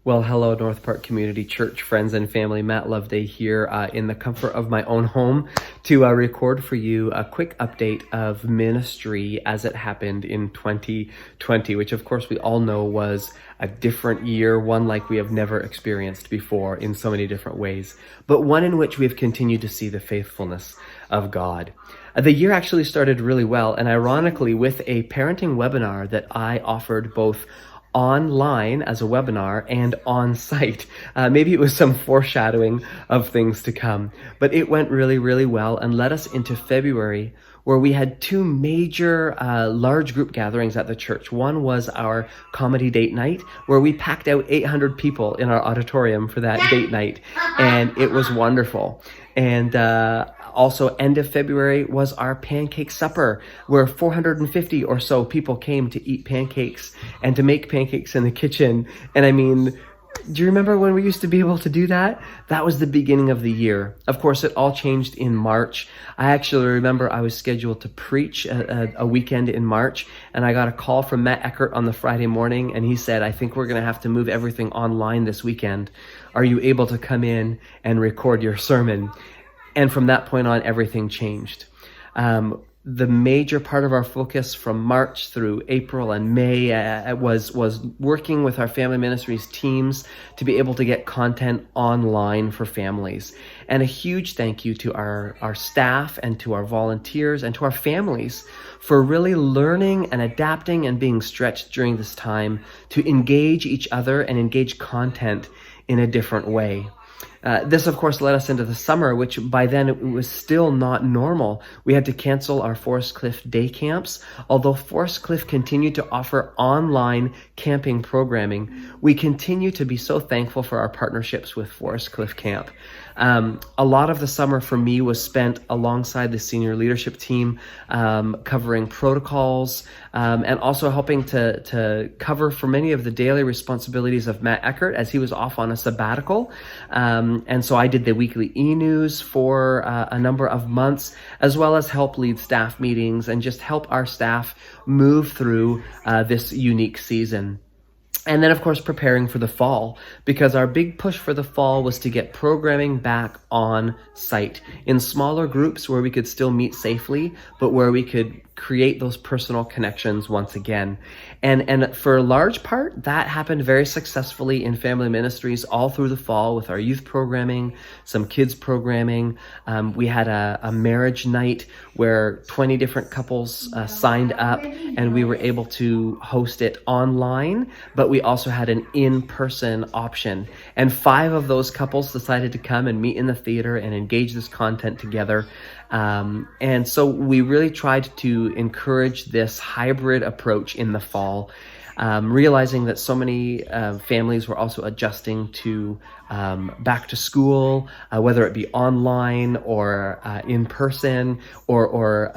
Well, hello, North Park Community Church friends and family. Matt Loveday here in the comfort of my own home to record for you a quick update of ministry as it happened in 2020, which of course we all know was a different year, one like we have never experienced before in so many different ways, but one in which we have continued to see the faithfulness of God. The year actually started really well, and ironically with a parenting webinar that I offered both online as a webinar and on site. Maybe it was some foreshadowing of things to come, but it went really, really well and led us into February, where we had two major large group gatherings at the church. One was our comedy date night, where we packed out 800 people in our auditorium for that date night, and it was wonderful. And also, end of February was our pancake supper, where 450 or so people came to eat pancakes and to make pancakes in the kitchen. And I mean, do you remember when we used to be able to do that? That was the beginning of the year. Of course, it all changed in March. I actually remember I was scheduled to preach a weekend in March, and I got a call from Matt Eckert on the Friday morning, and he said, I think we're going to have to move everything online this weekend. Are you able to come in and record your sermon? And from that point on, everything changed. The major part of our focus from March through April and May was working with our family ministries teams to be able to get content online for families. And a huge thank you to our staff and to our volunteers and to our families for really learning and adapting and being stretched during this time to engage each other and engage content in a different way. This, of course, led us into the summer, which by then it was still not normal. We had to cancel our Forest Cliff day camps. Although Forest Cliff continued to offer online camping programming, we continue to be so thankful for our partnerships with Forest Cliff Camp. A lot of the summer for me was spent alongside the senior leadership team, covering protocols, and also helping to cover for many of the daily responsibilities of Matt Eckert as he was off on a sabbatical. And so I did the weekly e-news for a number of months, as well as help lead staff meetings and just help our staff move through this unique season. And then, of course, preparing for the fall, because our big push for the fall was to get programming back on site in smaller groups where we could still meet safely, but where we could create those personal connections once again. And for a large part, that happened very successfully in family ministries all through the fall with our youth programming, some kids programming. We had a marriage night where 20 different couples signed up, and we were able to host it online, but we also had an in-person option. And 5 of those couples decided to come and meet in the theater and engage this content together. And so we really tried to encourage this hybrid approach in the fall, realizing that so many families were also adjusting to back to school, whether it be online or in person or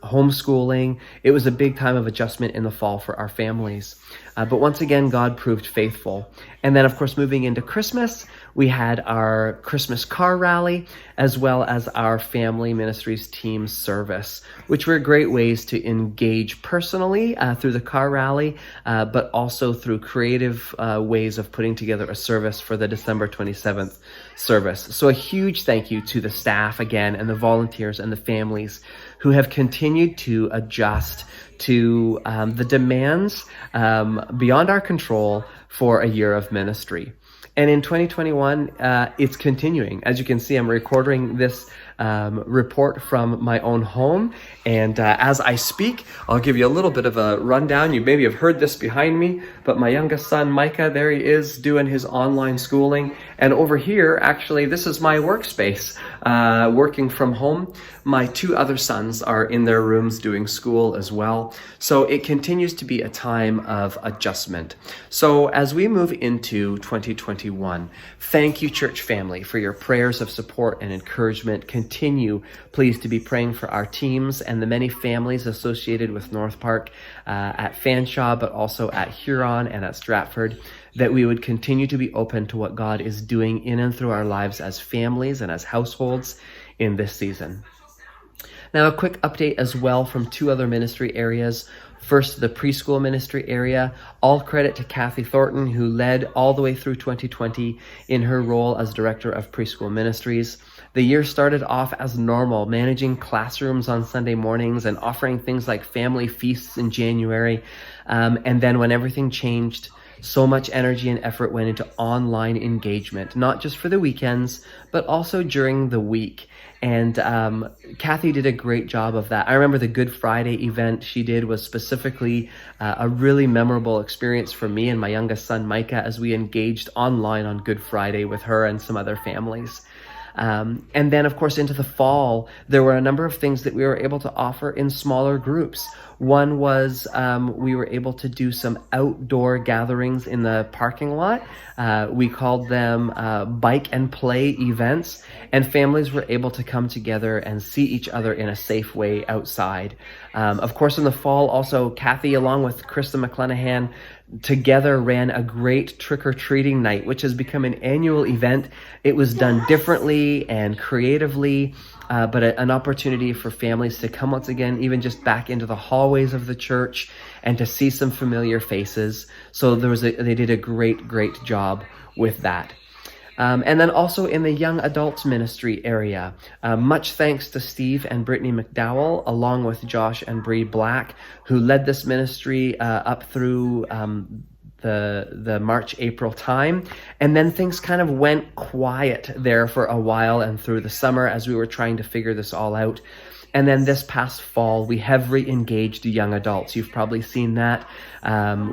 homeschooling. It was a big time of adjustment in the fall for our families. But once again, God proved faithful. And then, of course, moving into Christmas, we had our Christmas car rally, as well as our family ministries team service, which were great ways to engage personally through the car rally, but also through creative ways of putting together a service for the December 27th service. So a huge thank you to the staff again, and the volunteers and the families who have continued to adjust to the demands beyond our control for a year of ministry. And in 2021, it's continuing. As you can see, I'm recording this report from my own home. And as I speak, I'll give you a little bit of a rundown. You maybe have heard this behind me, but my youngest son, Micah, there he is doing his online schooling. And over here, actually, this is my workspace, working from home. My 2 other sons are in their rooms doing school as well. So it continues to be a time of adjustment. So as we move into 2021, thank you, church family, for your prayers of support and encouragement. Continue, please, to be praying for our teams and the many families associated with North Park at Fanshawe, but also at Huron and at Stratford, that we would continue to be open to what God is doing in and through our lives as families and as households in this season. Now, a quick update as well from 2 other ministry areas. First, the preschool ministry area. All credit to Kathy Thornton, who led all the way through 2020 in her role as Director of Preschool Ministries. The year started off as normal, managing classrooms on Sunday mornings and offering things like family feasts in January. And then when everything changed, so much energy and effort went into online engagement, not just for the weekends, but also during the week. And Kathy did a great job of that. I remember the Good Friday event she did was specifically a really memorable experience for me and my youngest son, Micah, as we engaged online on Good Friday with her and some other families. And then, of course, into the fall, there were a number of things that we were able to offer in smaller groups. One was we were able to do some outdoor gatherings in the parking lot. We called them bike and play events, and families were able to come together and see each other in a safe way outside. Of course, in the fall, also, Kathy, along with Krista McClenahan, together ran a great trick-or-treating night, which has become an annual event. It was done differently and creatively, but an opportunity for families to come once again, even just back into the hallways of the church and to see some familiar faces. So they did a great job with that. And then also in the young adults ministry area, much thanks to Steve and Brittany McDowell, along with Josh and Bree Black, who led this ministry up through the March-April time. And then things kind of went quiet there for a while and through the summer as we were trying to figure this all out. And then this past fall, we have re-engaged young adults. You've probably seen that.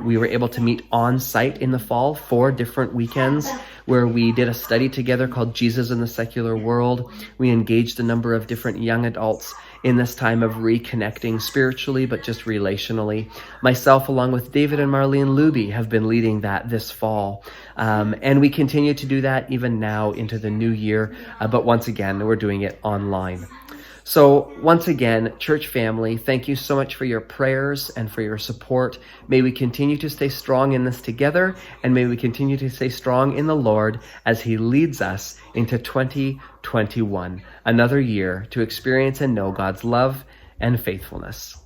We were able to meet on site in the fall 4 different weekends where we did a study together called Jesus in the Secular World. We engaged a number of different young adults in this time of reconnecting spiritually, but just relationally. Myself, along with David and Marlene Luby, have been leading that this fall. And we continue to do that even now into the new year. But once again, we're doing it online. So once again, church family, thank you so much for your prayers and for your support. May we continue to stay strong in this together, and may we continue to stay strong in the Lord as He leads us into 2021, another year to experience and know God's love and faithfulness.